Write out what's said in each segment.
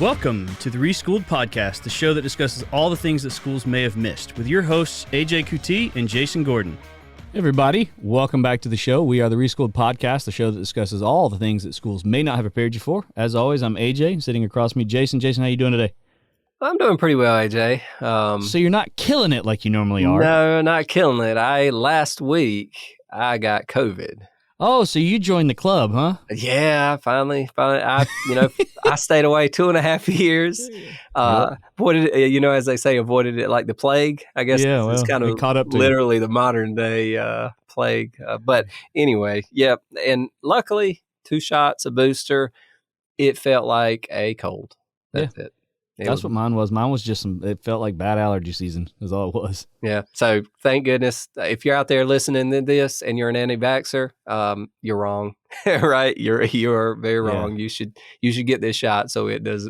Welcome to the Reschool'd podcast, the show that discusses all the things that schools may have missed, with your hosts AJ Kuti and Jason Gordon. Hey everybody, welcome back to the show. We are the Reschool'd podcast, the show that discusses all the things that schools may not have prepared you for. As always, I'm AJ, sitting across from me, Jason. Jason, how you doing today? I'm doing pretty well, AJ. So you're not killing it like you normally are? No, not killing it. Last week I got COVID. Oh, so you joined the club, huh? Yeah, finally. I stayed away 2.5 years. Avoided it, as they say, avoided it like the plague. I guess it's kind of caught up to literally the modern day plague. But anyway, yep. And luckily, 2 shots, a booster. It felt like a cold. That's it. That's what mine was. Mine was just it felt like bad allergy season is all it was. Yeah. So thank goodness. If you're out there listening to this and you're an anti-vaxxer, you're wrong, right? You're very wrong. Yeah. You should get this shot so it does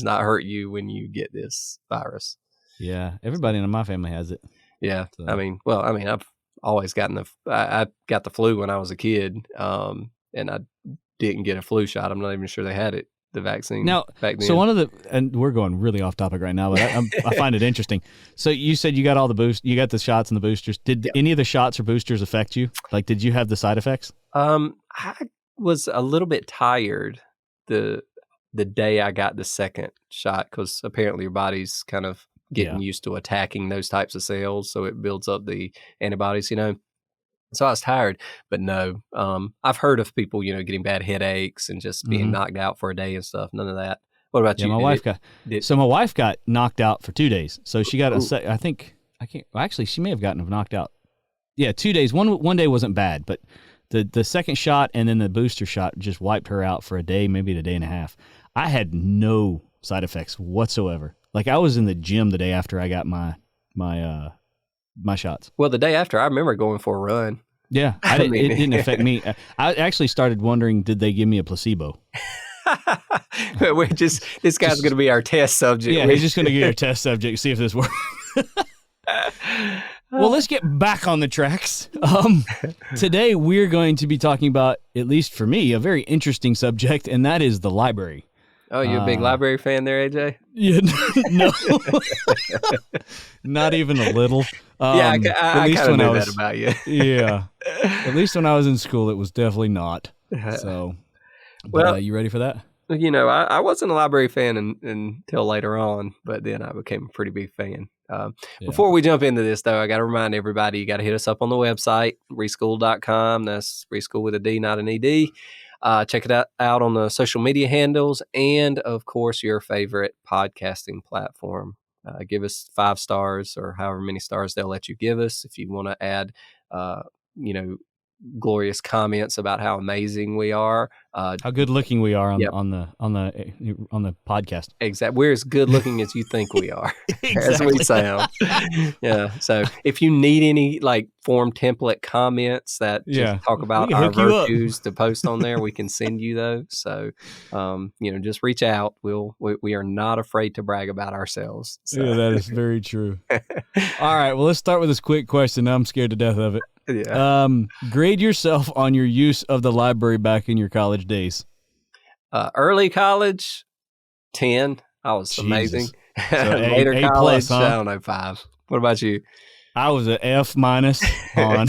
not hurt you when you get this virus. Yeah. Everybody in my family has it. Yeah. So. I've always gotten I got the flu when I was a kid, and I didn't get a flu shot. I'm not even sure they had it. The vaccine now, back then. So and we're going really off topic right now, but I find it interesting. So you said you got all you got the shots and the boosters. Did any of the shots or boosters affect you? Like, did you have the side effects? I was a little bit tired the day I got the second shot because apparently your body's kind of getting used to attacking those types of cells, so it builds up the antibodies, So I was tired, but no, I've heard of people, getting bad headaches and just being knocked out for a day and stuff. None of that. What about you? My wife got knocked out for 2 days. So she got she may have gotten knocked out. Yeah, 2 days. One day wasn't bad, but the second shot and then the booster shot just wiped her out for a day, maybe a day and a half. I had no side effects whatsoever. Like, I was in the gym the day after I got my shots. Well, the day after, I remember going for a run. Yeah, it didn't affect me. I actually started wondering, did they give me a placebo? This guy's going to be our test subject. Yeah, he's just going to be our test subject, see if this works. Well, let's get back on the tracks. Today, we're going to be talking about, at least for me, a very interesting subject, and that is the library. Oh, you're a big library fan there, AJ? Yeah, no. Not even a little. I kind of knew that about you. Yeah. At least when I was in school, it was definitely not. So, you ready for that? I wasn't a library fan until later on, but then I became a pretty big fan. Before we jump into this, though, I got to remind everybody, you got to hit us up on the website, reschool'd.com. That's Reschool'd with a D, not an ED. Check it out on the social media handles and, of course, your favorite podcasting platform. Give us 5 stars or however many stars they'll let you give us. If you want to add, glorious comments about how amazing we are, how good looking we are on the podcast. Exactly, we're as good looking as you think we are, as we sound. Yeah. So if you need any form template comments that just talk about our virtues to post on there, we can send you those. So, just reach out. We are not afraid to brag about ourselves. So. Yeah, that is very true. All right. Well, let's start with this quick question. I'm scared to death of it. Yeah. Grade yourself on your use of the library back in your college days. Early college, 10. I was amazing. So Later A college, plus, huh? I don't know, 5. What about you? I was an F- on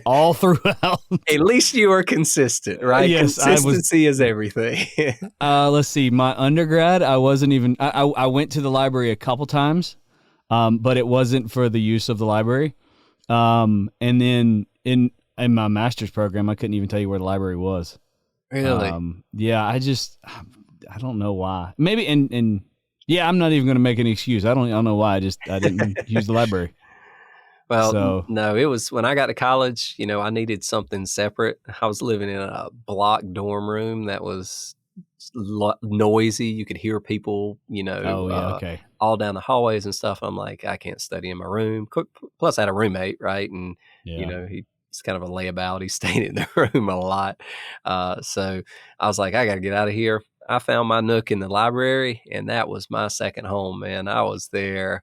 all throughout. At least you were consistent, right? Yes, Consistency is everything. Let's see. My undergrad, I wasn't even. I went to the library a couple times, but it wasn't for the use of the library. And then in my master's program, I couldn't even tell you where the library was. Really? Yeah, I don't know why. Maybe, and I'm not even going to make an excuse. I don't know why. I didn't use the library. Well, no, it was when I got to college, I needed something separate. I was living in a block dorm room that was noisy. You could hear people, all down the hallways and stuff. I'm like, I can't study in my room. Plus, I had a roommate, right? And, he's kind of a layabout. He stayed in the room a lot. So I was like, I got to get out of here. I found my nook in the library, and that was my second home, man. I was there.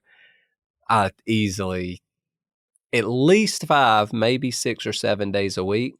I easily at least 5, maybe 6 or 7 days a week,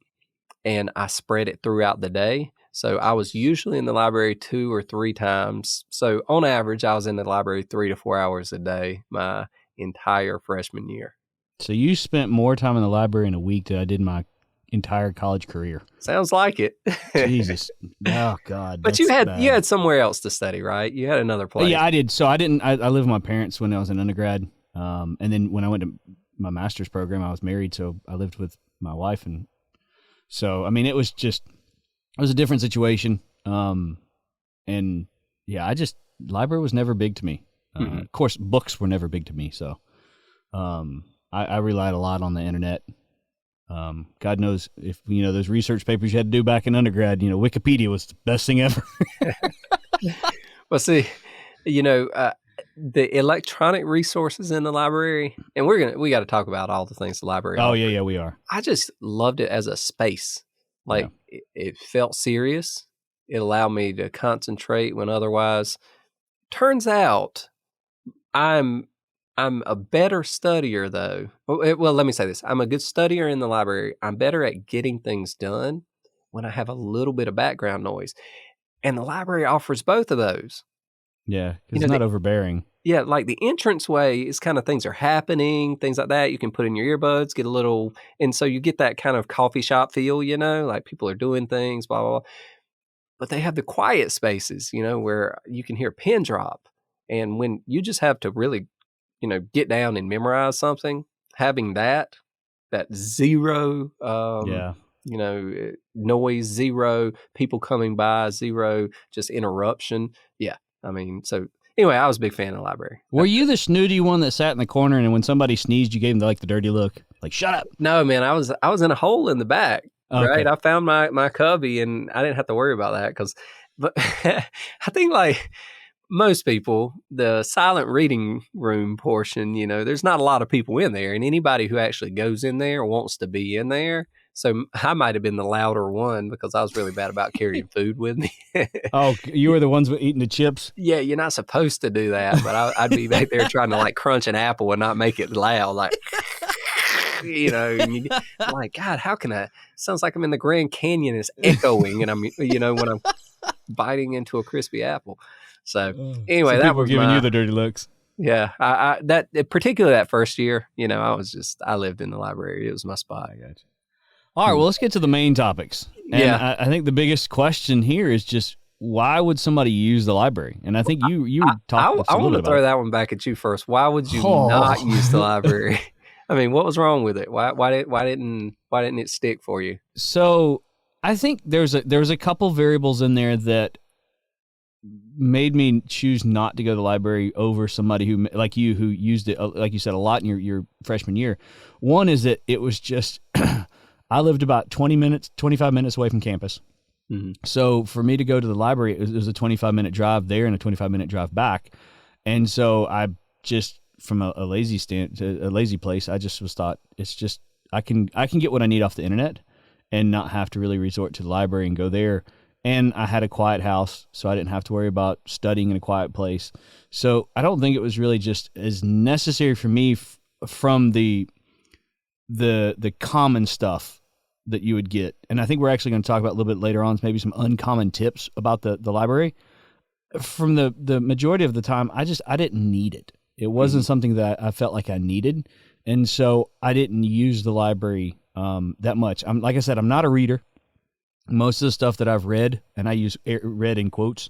and I spread it throughout the day. So I was usually in the library 2 or 3 times. So on average, I was in the library 3 to 4 hours a day my entire freshman year. So you spent more time in the library in a week than I did my entire college career. Sounds like it. Jesus. Oh God. But you had somewhere else to study, right? You had another place. Yeah, I did. So I lived with my parents when I was an undergrad. And then when I went to my master's program, I was married, so I lived with my wife, and so I mean it was a different situation. And yeah, library was never big to me. Of course, books were never big to me. So, I relied a lot on the internet. God knows if, those research papers you had to do back in undergrad, Wikipedia was the best thing ever. Well, see, the electronic resources in the library, and we got to talk about all the things the library Oh, offers. yeah, we are. I just loved it as a space. Like it felt serious. It allowed me to concentrate when otherwise. Turns out I'm a better studier though. Well, let me say this. I'm a good studier in the library. I'm better at getting things done when I have a little bit of background noise. And the library offers both of those. Yeah, because it's not overbearing. Yeah, like the entranceway is kind of things are happening, things like that. You can put in your earbuds, get a little, and so you get that kind of coffee shop feel, like people are doing things, blah, blah, blah. But they have the quiet spaces, where you can hear a pin drop. And when you just have to really, get down and memorize something, having that zero, noise, zero people coming by, zero just interruption. Yeah. I mean, so anyway, I was a big fan of the library. Were you the snooty one that sat in the corner and when somebody sneezed, you gave them the dirty look? Like, shut up. No, man, I was in a hole in the back, okay. Right? I found my cubby and I didn't have to worry about that but I think like most people, the silent reading room portion, there's not a lot of people in there, and anybody who actually goes in there wants to be in there. So I might have been the louder one because I was really bad about carrying food with me. Oh, you were the ones eating the chips? Yeah, you're not supposed to do that, but I'd be back there trying to like crunch an apple and not make it loud, like, and I'm like, God, how can I? Sounds like I'm in the Grand Canyon, it's echoing, and I'm, when I'm biting into a crispy apple. So anyway, that was giving you the dirty looks. Yeah, I that particularly that first year, I lived in the library. It was my spot. I got you. All right, well, let's get to the main topics. And yeah, I think the biggest question here is just why would somebody use the library? And I think you talked. I want to throw that one back at you first. Why would you not use the library? I mean, what was wrong with it? Why didn't it stick for you? So I think there's a couple variables in there that made me choose not to go to the library over somebody who like you who used it, like you said, a lot in your freshman year. One is that it was just I lived about 25 minutes away from campus. Mm-hmm. So for me to go to the library, it was a 25-minute drive there and a 25-minute drive back. And so I just, from a lazy place, I just thought it's just, I can get what I need off the internet and not have to really resort to the library and go there. And I had a quiet house, so I didn't have to worry about studying in a quiet place. So I don't think it was really just as necessary for me from the common stuff that you would get. And I think we're actually going to talk about a little bit later on, maybe some uncommon tips about the library. From the majority of the time, I didn't need it. It wasn't something that I felt like I needed. And so I didn't use the library that much. Like I said, I'm not a reader. Most of the stuff that I've read, and I use read in quotes,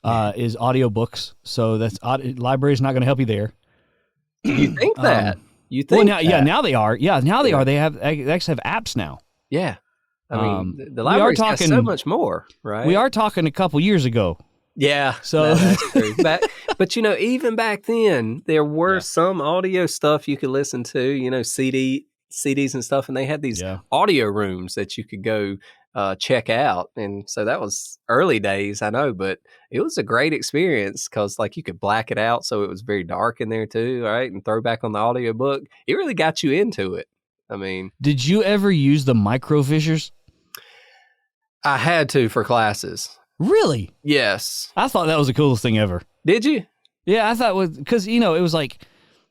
is audiobooks. So library's not going to help you there. You think that? You think? Well, now they are. Yeah, now they are. They actually have apps now. Yeah, I mean, the library's got so much more, right? We are talking a couple years ago. Yeah, so that's true. But even back then, there were some audio stuff you could listen to. CDs and stuff, and they had these audio rooms that you could go check out. And so that was early days, I know, but it was a great experience because like you could black it out so it was very dark in there too, right? And throw back on the audiobook. It really got you into it. I mean, did you ever use the microfissures? I had to for classes. Really? Yes. I thought that was the coolest thing ever. Did you? Yeah, I thought because it was like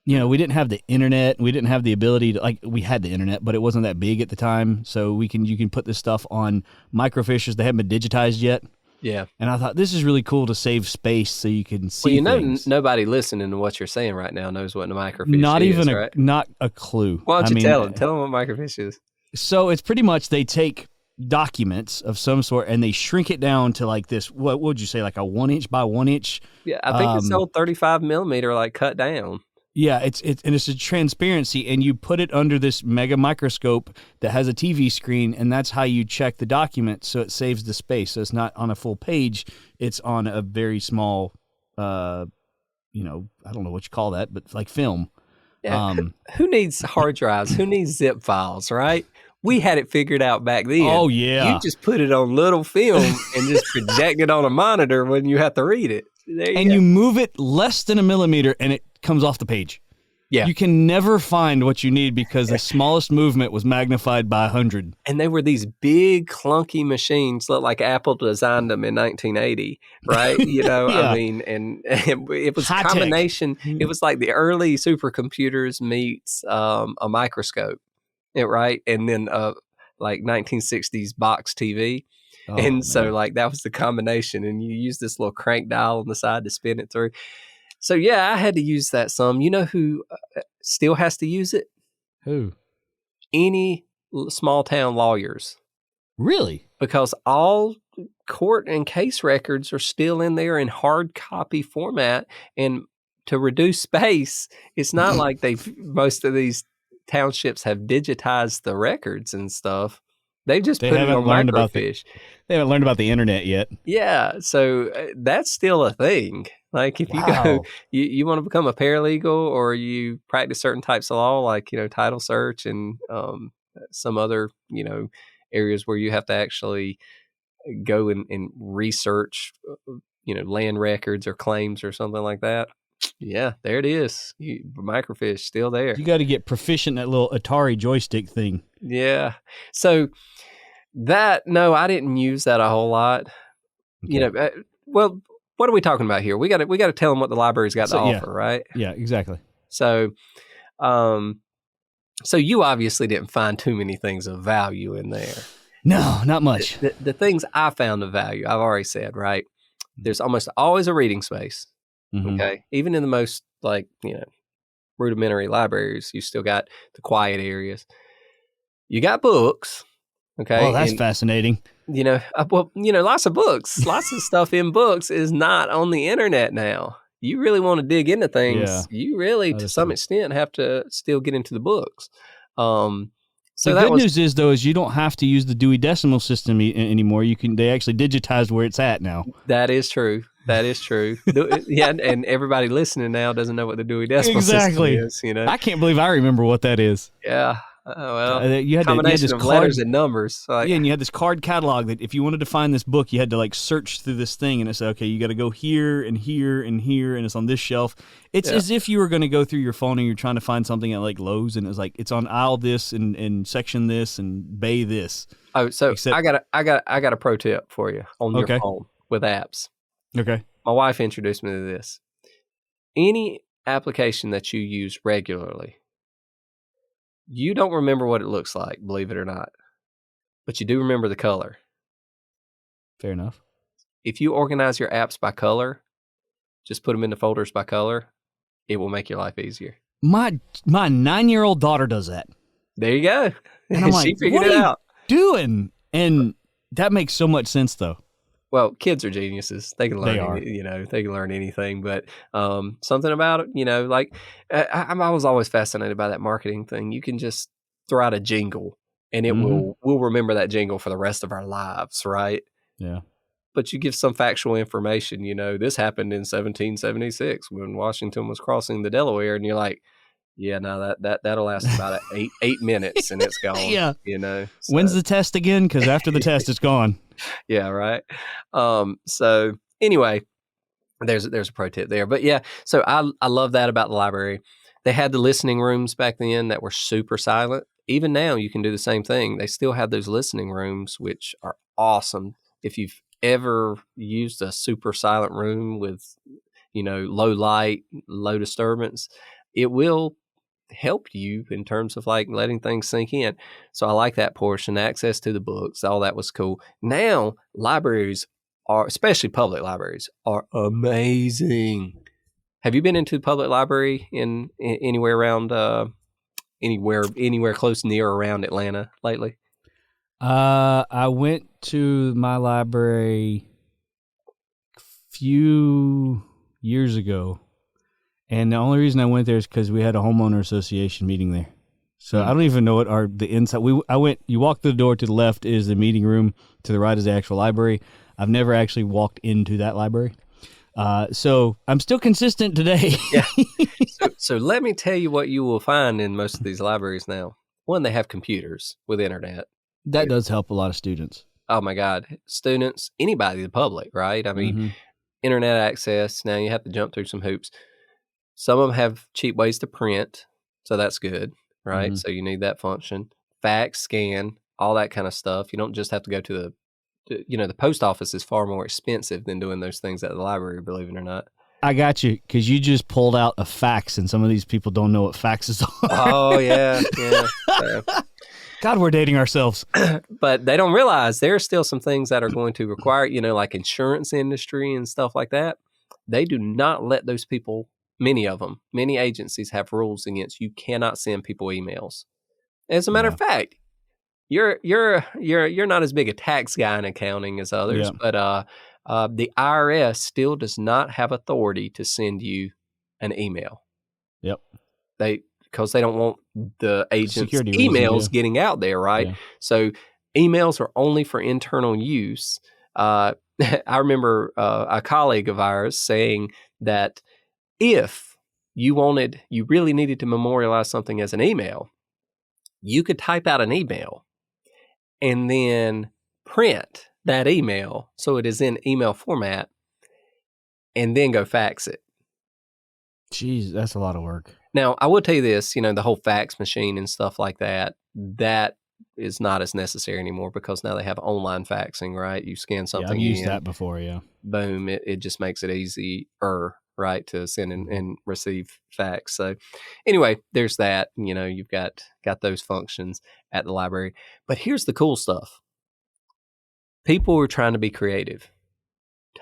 we didn't have the internet. We didn't have the ability to, we had the internet, but it wasn't that big at the time. So you can put this stuff on microfiches. They haven't been digitized yet. Yeah. And I thought this is really cool to save space so you can see things. Nobody listening to what you're saying right now knows what a microfiche is, right? Not a clue. Why don't you tell them? Tell them what microfiche is. So it's pretty much they take documents of some sort and they shrink it down to like this. What would you say, like a 1 inch by 1 inch? Yeah, I think it's old 35 millimeter, like cut down. Yeah, it's a transparency, and you put it under this mega microscope that has a TV screen, and that's how you check the document. So it saves the space. So it's not on a full page; it's on a very small, I don't know what you call that, but like film. Yeah. Who needs hard drives? Who needs zip files? Right? We had it figured out back then. Oh yeah, you just put it on little film and just project it on a monitor when you have to read it. You move it less than a millimeter, and it comes off the page. Yeah. You can never find what you need because the smallest movement was magnified by 100. And they were these big, clunky machines, looked like Apple designed them in 1980, right? Yeah. I mean, and it was a combination. It was like the early supercomputers meets a microscope, right? And then like 1960s box TV. So like that was the combination. And you use this little crank dial on the side to spin it through. So, yeah, I had to use that some. You know who still has to use it? Who? Any small town lawyers. Really? Because all court and case records are still in there in hard copy format. And to reduce space, it's not like most of these townships have digitized the records and stuff. They just put it on microfiche. They haven't learned about the internet yet. Yeah, so that's still a thing. Like if you go, you want to become a paralegal or you practice certain types of law, like, title search and some other, areas where you have to actually go and research, land records or claims or something like that. Yeah, there it is. Microfiche still there. You got to get proficient in that little Atari joystick thing. Yeah. So I didn't use that a whole lot. Okay. Well, what are we talking about here? We got to tell them what the library's got to offer, right? Yeah, exactly. So, so you obviously didn't find too many things of value in there. No, not much. The things I found of value, I've already said, right? There's almost always a reading space. Mm-hmm. Okay. Even in the most rudimentary libraries, you still got the quiet areas. You got books. Okay. Well, that's fascinating. Lots of books, lots of stuff in books is not on the internet now. You really want to dig into things. Yeah. You really, to some extent, have to still get into the books. So the good news is, though, is you don't have to use the Dewey Decimal System anymore. They actually digitized where it's at now. That is true. Yeah, and everybody listening now doesn't know what the Dewey Decimal System is. I can't believe I remember what that is. Yeah. You had combination of letters and numbers. And you had this card catalog that if you wanted to find this book, you had to search through this thing, and it said, okay, you got to go here and here and here, and it's on this shelf. It's as if you were going to go through your phone and you're trying to find something at Lowe's, and it's it's on aisle this and section this and bay this. Oh, so I got a pro tip for you on your phone with apps. Okay. My wife introduced me to this. Any application that you use regularly, you don't remember what it looks like, believe it or not, but you do remember the color. Fair enough. If you organize your apps by color, just put them into folders by color, it will make your life easier. My 9-year-old daughter does that. There you go. And I'm she figured it out. Doing? And that makes so much sense, though. Well, kids are geniuses. They can learn, they can learn anything. But something about it, I was always fascinated by that marketing thing. You can just throw out a jingle, and it we'll remember that jingle for the rest of our lives, right? Yeah. But you give some factual information. This happened in 1776 when Washington was crossing the Delaware, and you're like, yeah, no, that'll last about 8 minutes, and it's gone. Yeah. So. When's the test again? Because after the test, it's gone. Yeah, right. So anyway, there's a pro tip there. But yeah, so I love that about the library. They had the listening rooms back then that were super silent. Even now, you can do the same thing. They still have those listening rooms, which are awesome. If you've ever used a super silent room with, low light, low disturbance, it will help you in terms of like letting things sink in. So I like that portion, access to the books, all that was cool. Now libraries are, especially public libraries, are amazing. Have you been into the public library in anywhere around anywhere close, near, or around Atlanta lately? I went to my library a few years ago, and the only reason I went there is because we had a homeowner association meeting there. So I don't even know what the inside. You walk through the door, to the left is the meeting room, to the right is the actual library. I've never actually walked into that library. So I'm still consistent today. Yeah. So let me tell you what you will find in most of these libraries now. One, they have computers with internet. That does help a lot of students. Oh my God. Students, anybody, the public, right? I mean, internet access. Now you have to jump through some hoops. Some of them have cheap ways to print. So that's good, right? So you need that function. Fax, scan, all that kind of stuff. You don't just have to go to the post office is far more expensive than doing those things at the library, believe it or not. I got you, because you just pulled out a fax, and some of these people don't know what faxes are. Oh, yeah. God, we're dating ourselves. But they don't realize there are still some things that are going to require, like insurance industry and stuff like that. They do not let those people, many agencies have rules against you cannot send people emails. As a matter of fact, you're not as big a tax guy in accounting as others, but the IRS still does not have authority to send you an email. Yep. Because they don't want the agent's Security emails reasons, getting out there, right? Yeah. So emails are only for internal use. I remember a colleague of ours saying that if you really needed to memorialize something as an email, you could type out an email and then print that email so it is in email format and then go fax it. Jeez, that's a lot of work. Now, I will tell you this, the whole fax machine and stuff like that is not as necessary anymore because now they have online faxing, right? You scan something. I've used that before, yeah. Boom, it just makes it easier, right, to send and receive fax. So anyway, there's that. You've got those functions at the library. But here's the cool stuff. People are trying to be creative.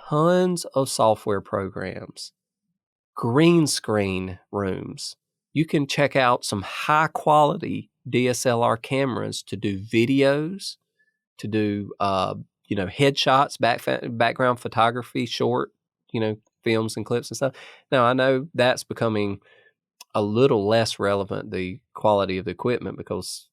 Tons of software programs, green screen rooms. You can check out some high quality DSLR cameras to do videos, to do headshots, background photography, short, films and clips and stuff. Now, I know that's becoming a little less relevant, the quality of the equipment, because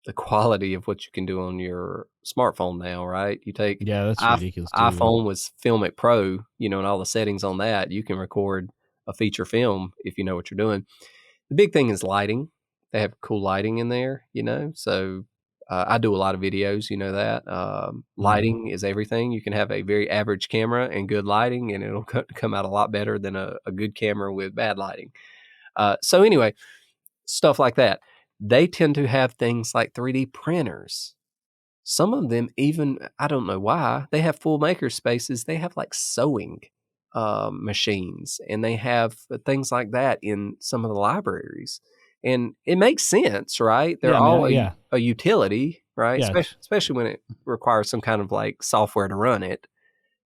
the quality of what you can do on your smartphone now, right? You take that's ridiculous. iPhone with Filmic Pro, and all the settings on that, you can record a feature film if you know what you're doing. The big thing is lighting. They have cool lighting in there, so I do a lot of videos, that. Lighting is everything. You can have a very average camera and good lighting, and it'll come out a lot better than a good camera with bad lighting. So anyway, stuff like that. They tend to have things like 3D printers. Some of them even, I don't know why, they have full maker spaces. They have like sewing machines, and they have things like that in some of the libraries. And it makes sense, right? They're all a utility, right? Yeah. Especially when it requires some kind of like software to run it,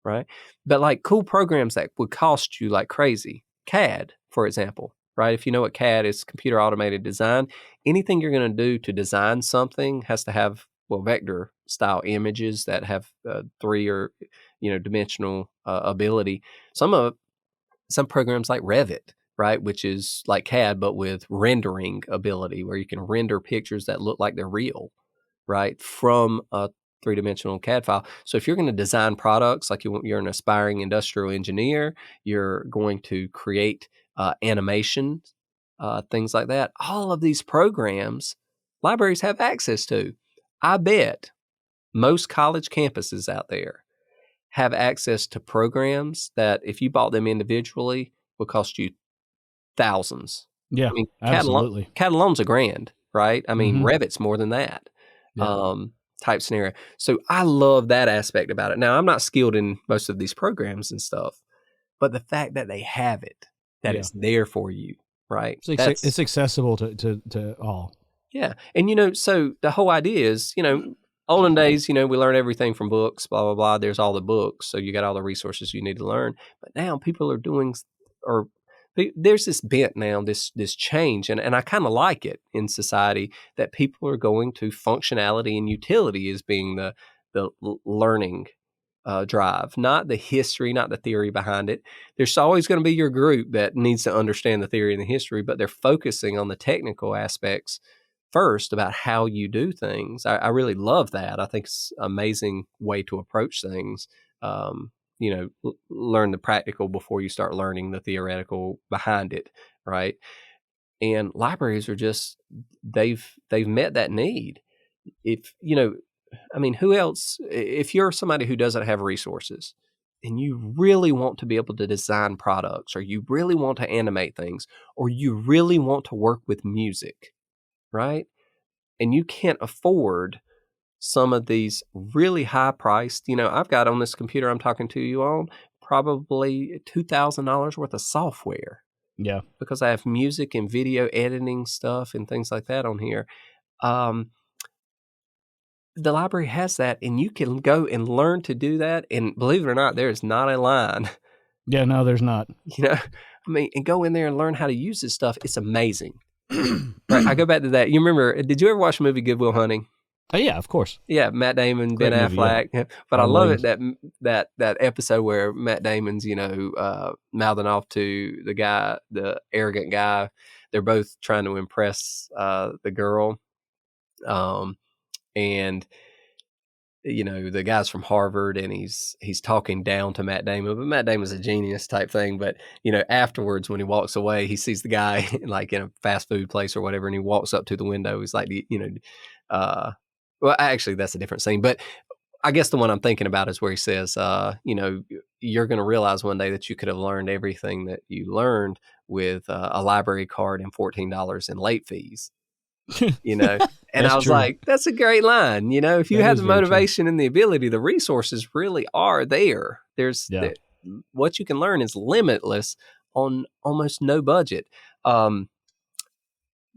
right? But like cool programs that would cost you like crazy. CAD, for example, right? If you know what CAD is, computer automated design, anything you're going to do to design something has to have, vector style images that have 3 or dimensional ability. Some programs like Revit, right, which is like CAD but with rendering ability, where you can render pictures that look like they're real, right, from a 3-dimensional CAD file. So if you're going to design products, like you're an aspiring industrial engineer, you're going to create animation, things like that. All of these programs, libraries have access to. I bet most college campuses out there have access to programs that if you bought them individually would cost you thousands. Yeah, I mean, absolutely. CAD alone's $1,000, right? I mean, Revit's more than that. Yeah. Type scenario. So I love that aspect about it. Now, I'm not skilled in most of these programs and stuff, but the fact that they have it, that it's there for you, right? It's accessible to all. Yeah. And, so the whole idea is, olden days, we learn everything from books, blah, blah, blah. There's all the books. So you got all the resources you need to learn. But now people are there's this bent now, this change. And I kind of like it in society that people are going to functionality and utility as being the learning drive, not the history, not the theory behind it. There's always going to be your group that needs to understand the theory and the history, but they're focusing on the technical aspects first about how you do things. I really love that. I think it's an amazing way to approach things. Learn the practical before you start learning the theoretical behind it, right? And libraries are they've met that need. Who else, if you're somebody who doesn't have resources and you really want to be able to design products, or you really want to animate things, or you really want to work with music, right? And you can't afford some of these really high priced, I've got on this computer I'm talking to you on probably $2,000 worth of software. Yeah. Because I have music and video editing stuff and things like that on here. The library has that, and you can go and learn to do that. And believe it or not, there is not a line. Yeah, no, there's not. And go in there and learn how to use this stuff. It's amazing. Right, I go back to that. You remember, did you ever watch the movie Good Will Hunting? Oh, yeah, of course. Yeah, Matt Damon, Great Ben movie, Affleck. yeah. But I love it that episode where Matt Damon's, mouthing off to the guy, the arrogant guy. They're both trying to impress the girl. And the guy's from Harvard, and he's talking down to Matt Damon, but Matt Damon's a genius type thing. But afterwards, when he walks away, he sees the guy like in a fast food place or whatever, and he walks up to the window. He's like, well, actually, that's a different scene. But I guess the one I'm thinking about is where he says, you're going to realize one day that you could have learned everything that you learned with a library card and $14 in late fees. And I was true. like, that's a great line. If you That have is the very motivation and the ability, the resources really are there. What you can learn is limitless on almost no budget.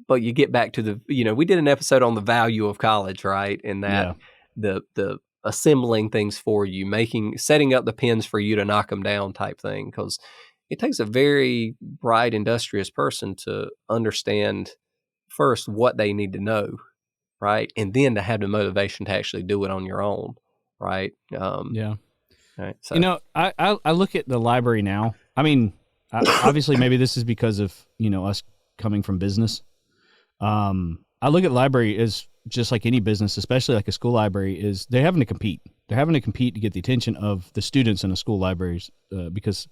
But you get back to we did an episode on the value of college, right? And that the assembling things for you, setting up the pins for you to knock them down type thing, because it takes a very bright, industrious person to understand first what they need to know, right? And then to have the motivation to actually do it on your own, right? Yeah. Right. So. I look at the library now. I mean, obviously maybe this is because of, us coming from business. I look at library as just like any business, especially like a school library, is they're having to compete. They're having to compete to get the attention of the students in the school libraries because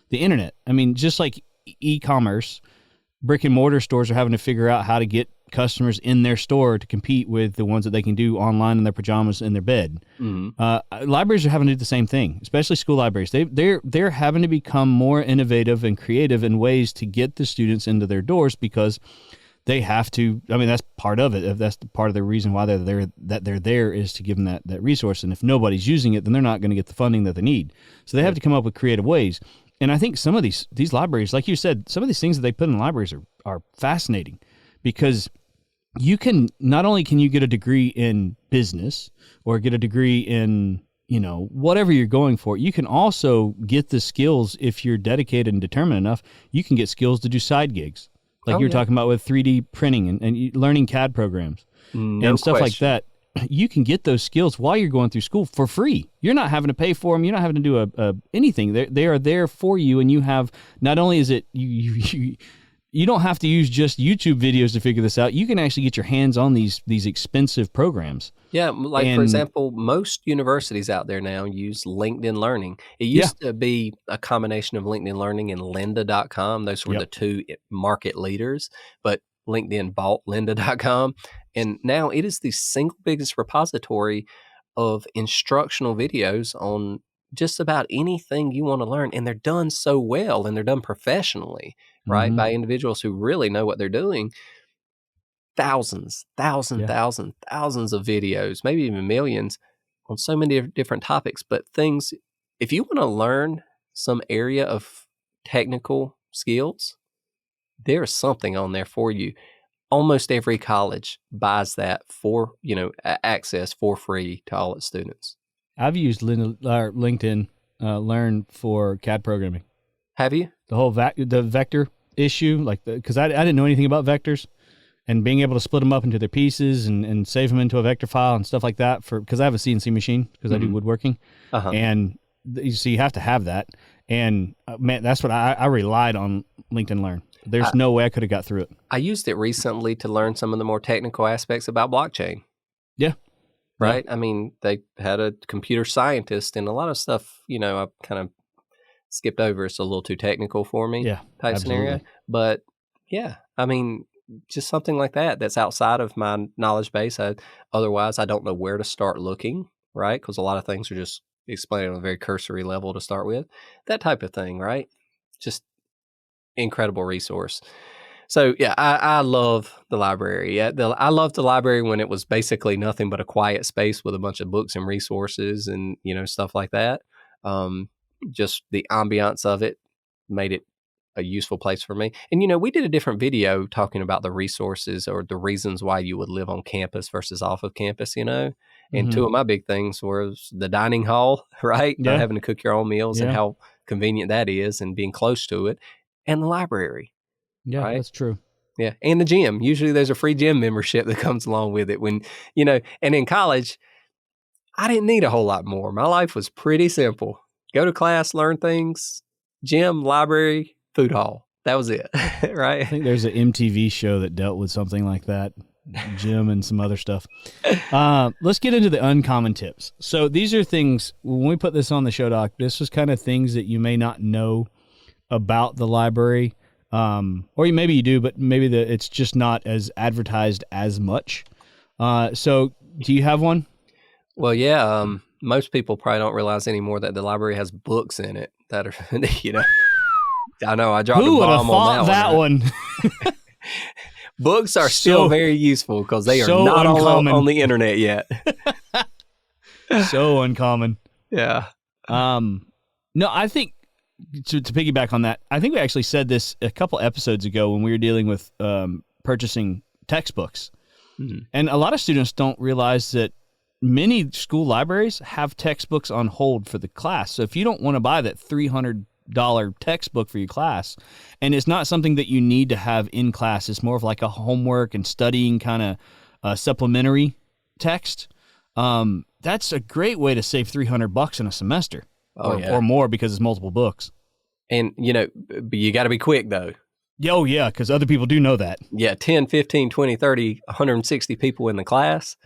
the internet, just like e-commerce, brick and mortar stores are having to figure out how to get customers in their store to compete with the ones that they can do online in their pajamas in their bed. Mm-hmm. Libraries are having to do the same thing, especially school libraries. They're having to become more innovative and creative in ways to get the students into their doors, because they have to. That's part of it. That's part of the reason why they're there is to give them that resource. And if nobody's using it, then they're not going to get the funding that they need. So they have to come up with creative ways. And I think some of these libraries, like you said, some of these things that they put in libraries are fascinating, because you can not only can you get a degree in business or get a degree in whatever you're going for, you can also get the skills if you're dedicated and determined enough. You can get skills to do side gigs, like you were talking about with 3D printing and learning CAD programs and stuff like that. You can get those skills while you're going through school for free. You're not having to pay for them. You're not having to do anything. They are there for you, and you have, not only is it you don't have to use just YouTube videos to figure this out. You can actually get your hands on these expensive programs. Yeah, for example, most universities out there now use LinkedIn Learning. It used to be a combination of LinkedIn Learning and lynda.com. Those were the two market leaders, but LinkedIn bought lynda.com. And now it is the single biggest repository of instructional videos on just about anything you want to learn. And they're done so well, and they're done professionally, right? Mm-hmm. By individuals who really know what they're doing. Thousands of videos, maybe even millions, on so many different topics. But things, if you want to learn some area of technical skills, there's something on there for you. Almost every college buys that for, access for free to all its students. I've used LinkedIn Learn for CAD programming. Have you? The whole the vector issue, because I didn't know anything about vectors, and being able to split them up into their pieces and save them into a vector file and stuff like that, because I have a CNC machine because I do woodworking, and so you have to have that. And man, that's what I relied on LinkedIn Learn. There's no way I could have got through it. I used it recently to learn some of the more technical aspects about blockchain. Yeah. Right? Yeah. I mean, they had a computer scientist, and a lot of stuff, I kind of skipped over. It's a little too technical for me type scenario. But yeah, I mean, just something like that's outside of my knowledge base. Otherwise, I don't know where to start looking, right? Because a lot of things are just explained on a very cursory level to start with. That type of thing, right? Just incredible resource. So yeah, I love the library. I loved the library when it was basically nothing but a quiet space with a bunch of books and resources and stuff like that. Just the ambiance of it made it a useful place for me. And we did a different video talking about the resources or the reasons why you would live on campus versus off of campus. And two of my big things was the dining hall, right? Yeah. Not having to cook your own meals and how convenient that is, and being close to it, and the library. Yeah, right? That's true. Yeah, and the gym. Usually there's a free gym membership that comes along with it. And in college, I didn't need a whole lot more. My life was pretty simple. Go to class, learn things, gym, library, food hall. That was it, right? I think there's an MTV show that dealt with something like that, gym and some other stuff. Let's get into the uncommon tips. So these are things, when we put this on the show doc, this was kind of things that you may not know about the library. Or maybe you do, but maybe it's just not as advertised as much. So do you have one? Well, yeah. Most people probably don't realize anymore that the library has books in it that are, I know I dropped a bomb on that one. Books are still very useful because they are not on the internet yet. So uncommon. Yeah. No, I think to piggyback on that, I think we actually said this a couple episodes ago when we were dealing with purchasing textbooks. Mm-hmm. And a lot of students don't realize that many school libraries have textbooks on hold for the class. So if you don't want to buy that $300 textbook for your class, and it's not something that you need to have in class, it's more of like a homework and studying kind of supplementary text, that's a great way to save $300 in a semester. Or more because it's multiple books. And, you got to be quick, though. Oh, yeah, because other people do know that. Yeah, 10, 15, 20, 30, 160 people in the class.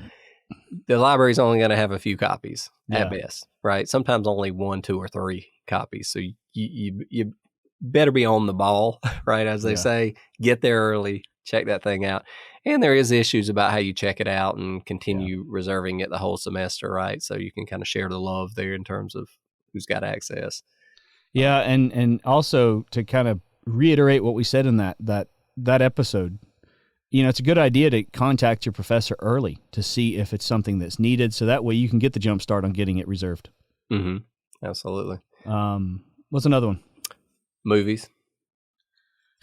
The library's only going to have a few copies at best, right? Sometimes only 1, 2, or 3 copies. So you better be on the ball, right? As they say, get there early, check that thing out. And there is issues about how you check it out and continue reserving it the whole semester, right? So you can kind of share the love there in terms of who's got access. Yeah, and also to kind of reiterate what we said in that episode, it's a good idea to contact your professor early to see if it's something that's needed, so that way you can get the jump start on getting it reserved. Mm-hmm. Absolutely. What's another one? Movies.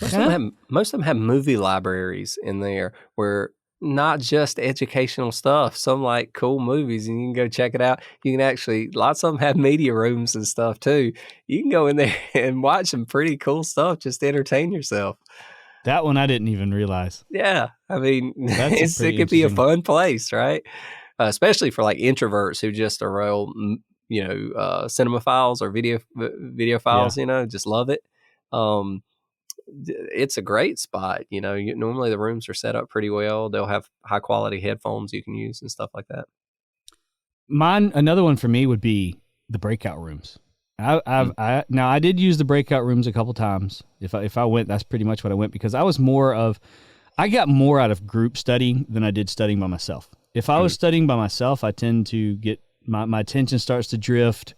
Most of them have movie libraries in there where not just educational stuff, some like cool movies, and you can go check it out. You can actually, lots of them have media rooms and stuff too. You can go in there and watch some pretty cool stuff just to entertain yourself. That one I didn't even realize. Yeah. I mean, it could be a fun place, right? Especially for like introverts who just are real, cinemaphiles or videophiles, just love it. It's a great spot. Normally the rooms are set up pretty well. They'll have high quality headphones you can use and stuff like that. Another one for me would be the breakout rooms. I did use the breakout rooms a couple times. If I went, that's pretty much what I went, because I got more out of group studying than I did studying by myself. If I was studying by myself, I tend to get my attention starts to drift.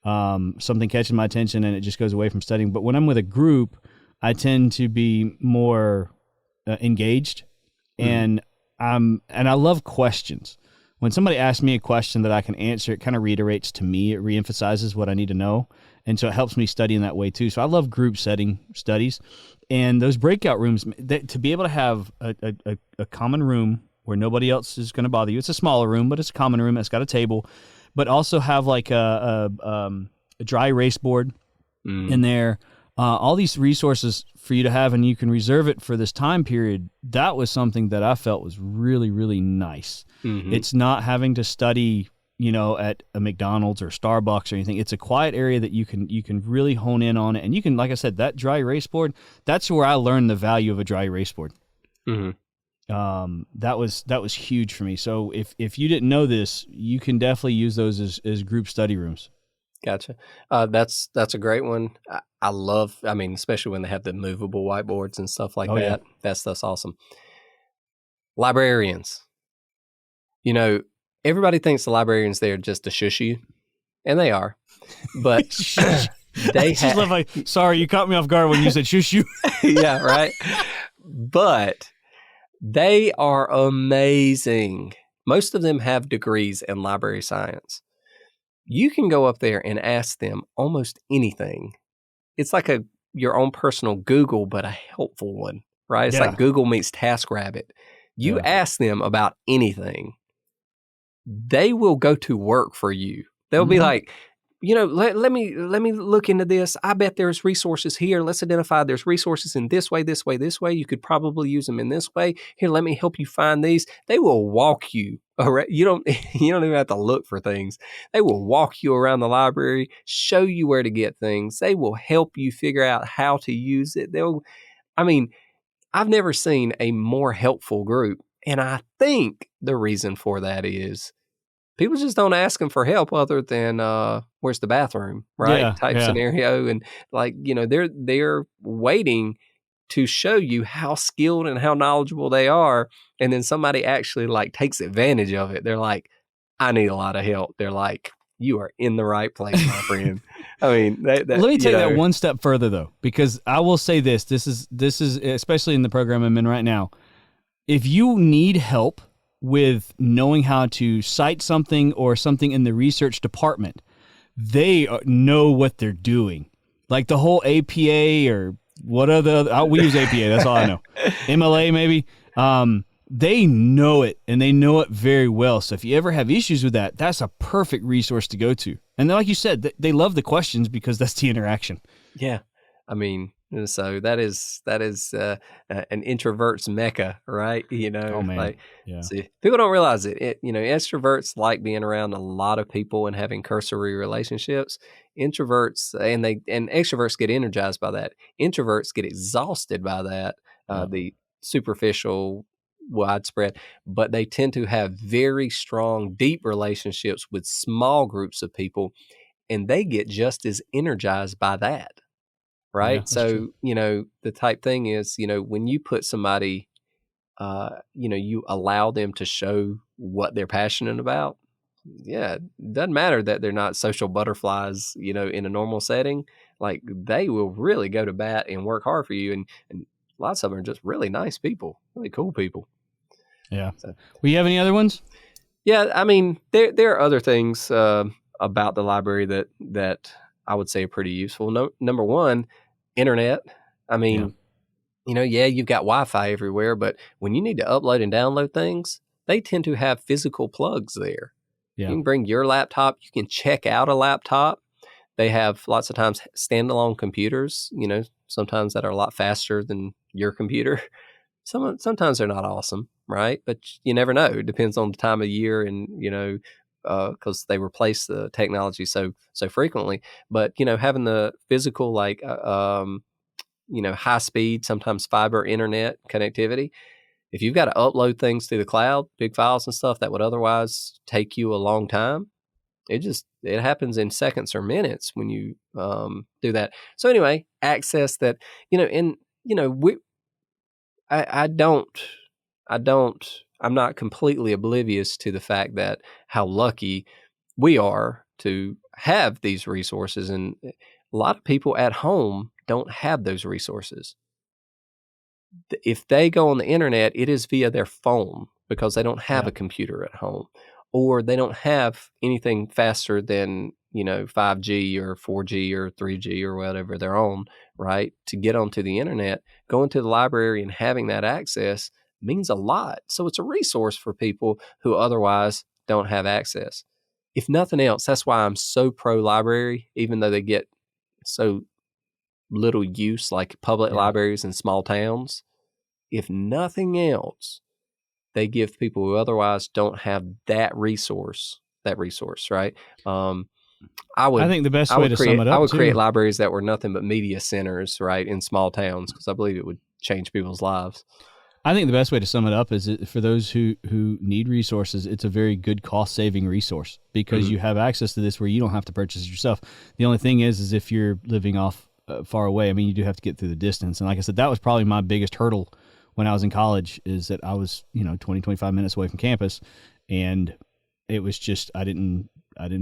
Something catches my attention and it just goes away from studying. But when I'm with a group, I tend to be more engaged, and I love questions. When somebody asks me a question that I can answer, it kind of reiterates to me. It reemphasizes what I need to know, and so it helps me study in that way too. So I love group setting studies. And those breakout rooms, to be able to have a common room where nobody else is going to bother you. It's a smaller room, but it's a common room. It's got a table, but also have like a dry erase board in there. All these resources for you to have, and you can reserve it for this time period. That was something that I felt was really, really nice. It's not having to study, at a McDonald's or Starbucks or anything. It's a quiet area that you can really hone in on it. And you can, like I said, that dry erase board, that's where I learned the value of a dry erase board. That was huge for me. So if you didn't know this, you can definitely use those as group study rooms. Gotcha. That's a great one. I love, especially when they have the movable whiteboards and stuff like that. Yeah. That stuff's awesome. Librarians. Everybody thinks the librarians there just to shush you, and they are. But they have... sorry, you caught me off guard when you said shush you. Yeah, right? But they are amazing. Most of them have degrees in library science. You can go up there and ask them almost anything. It's like your own personal Google, but a helpful one, right? It's like Google meets TaskRabbit. You ask them about anything, they will go to work for you. They'll be like, let me look into this. I bet there's resources here. Let's identify there's resources in this way, this way, this way. You could probably use them in this way. Here, let me help you find these. They will walk you around. You don't even have to look for things. They will walk you around the library, show you where to get things. They will help you figure out how to use it. I've never seen a more helpful group. And I think the reason for that is people just don't ask them for help other than where's the bathroom, right? Type scenario. And they're waiting to show you how skilled and how knowledgeable they are. And then somebody actually takes advantage of it. They're like, I need a lot of help. They're like, you are in the right place, my friend. Let me take that one step further though, because I will say this is especially in the program I'm in right now. If you need help with knowing how to cite something or something in the research department, they know what they're doing. Like the whole APA or what other, we use APA, that's all I know. MLA maybe. They know it, and they know it very well. So if you ever have issues with that, that's a perfect resource to go to. And like you said, they love the questions because that's the interaction. Yeah. So that is an introvert's mecca, right? Oh man, See, people don't realize it. Extroverts like being around a lot of people and having cursory relationships. Introverts and extroverts get energized by that. Introverts get exhausted by that. The superficial, widespread, but they tend to have very strong, deep relationships with small groups of people, and they get just as energized by that. Right. Yeah, so, the type thing is, when you put somebody, you allow them to show what they're passionate about. Yeah. It doesn't matter that they're not social butterflies, in a normal setting. Like they will really go to bat and work hard for you. And lots of them are just really nice people, really cool people. Yeah. So, will you have any other ones? Yeah. There are other things about the library that I would say are pretty useful. Number one, internet. You've got Wi-Fi everywhere, but when you need to upload and download things, they tend to have physical plugs there. Yeah. You can bring your laptop. You can check out a laptop. They have lots of times standalone computers, sometimes that are a lot faster than your computer. Sometimes they're not awesome, right? But you never know. It depends on the time of year and, because they replace the technology so frequently. But having the physical high speed, sometimes fiber internet connectivity. If you've got to upload things to the cloud, big files and stuff that would otherwise take you a long time, it happens in seconds or minutes when you do that. So anyway, access that I'm not completely oblivious to the fact that how lucky we are to have these resources. And a lot of people at home don't have those resources. If they go on the internet, it is via their phone because they don't have a computer at home, or they don't have anything faster than 5G or 4G or 3G or whatever they're on, right? To get onto the internet, going to the library and having that access means a lot. So it's a resource for people who otherwise don't have access. If nothing else, that's why I'm so pro-library, even though they get so little use, like public libraries in small towns. If nothing else, they give people who otherwise don't have that resource, right? I think the best way to sum it up, I would create libraries that were nothing but media centers, right, in small towns, because I believe it would change people's lives. I think the best way to sum it up is for those who need resources, it's a very good cost-saving resource because you have access to this where you don't have to purchase it yourself. The only thing is if you're living off far away, I mean, you do have to get through the distance. And like I said, that was probably my biggest hurdle when I was in college, is that I was 20, 25 minutes away from campus, and it was just I didn't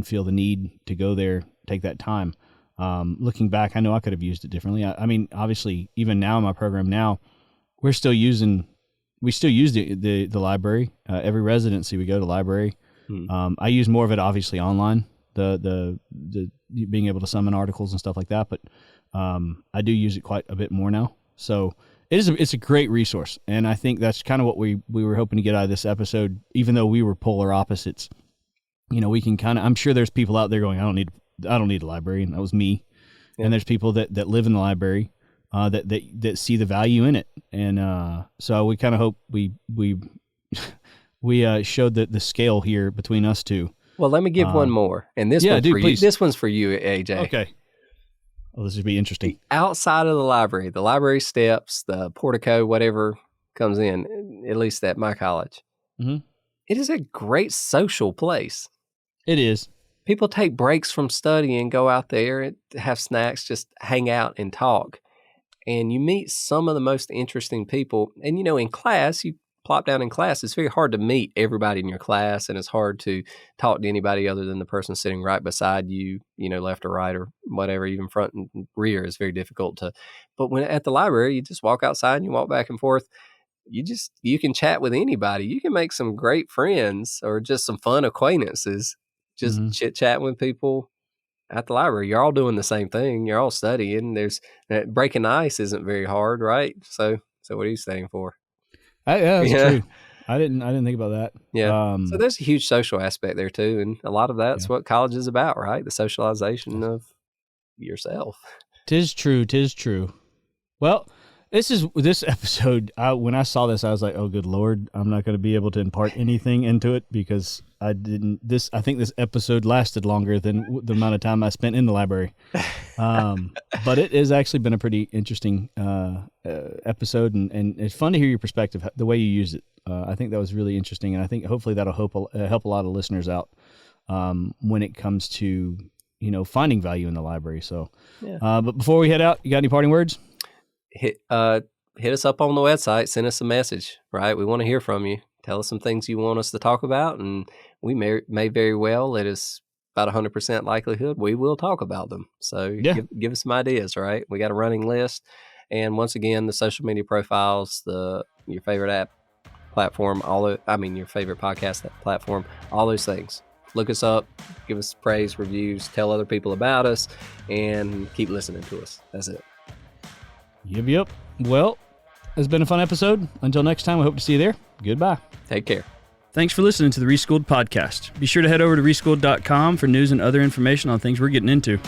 feel the need to go there, take that time. Looking back, I know I could have used it differently. I mean, obviously, even now in my program now, we still use the library. Every residency we go to library. I use more of it obviously online, the being able to summon articles and stuff like that. But I do use it quite a bit more now. So it's a great resource, and I think that's kind of what we were hoping to get out of this episode. Even though we were polar opposites, we can kind of. I'm sure there's people out there going, I don't need a library, and that was me. Yeah. And there's people that live in the library. That see the value in it, and so we kind of hope we showed the scale here between us two. Well, let me give one more, and this one's for you. This one's for you, AJ. Okay. Well, this would be interesting. Outside of the library steps, the portico, whatever comes in, at least at my college, it is a great social place. It is. People take breaks from studying, go out there and have snacks, just hang out and talk. And you meet some of the most interesting people. And, in class, you plop down in class, it's very hard to meet everybody in your class, and it's hard to talk to anybody other than the person sitting right beside you, left or right or whatever, even front and rear is very difficult to. But when at the library, you just walk outside and you walk back and forth. You can chat with anybody. You can make some great friends or just some fun acquaintances, just chit-chatting with people at the library. You're all doing the same thing. You're all studying. There's breaking the ice isn't very hard, right? So what are you staying for? That's true. I didn't think about that. Yeah. So there's a huge social aspect there too, and a lot of that's what college is about, right? The socialization of yourself. Tis true. Well, this episode. When I saw this, I was like, "Oh, good Lord, I'm not going to be able to impart anything into it because I didn't." I think this episode lasted longer than the amount of time I spent in the library. But it has actually been a pretty interesting episode, and it's fun to hear your perspective, the way you use it. I think that was really interesting, and I think hopefully that'll help a lot of listeners out when it comes to finding value in the library. So, but before we head out, you got any parting words? Hit us up on the website, send us a message, right? We want to hear from you. Tell us some things you want us to talk about, and we may very well, it is about 100% likelihood we will talk about them. So give us some ideas, right? We got a running list. And once again, the social media profiles, your favorite app platform, your favorite podcast platform, all those things. Look us up, give us praise, reviews, tell other people about us, and keep listening to us. That's it. Yep. Well, it's been a fun episode. Until next time, we hope to see you there. Goodbye. Take care. Thanks for listening to the Reschool'd podcast. Be sure to head over to reschool'd.com for news and other information on things we're getting into.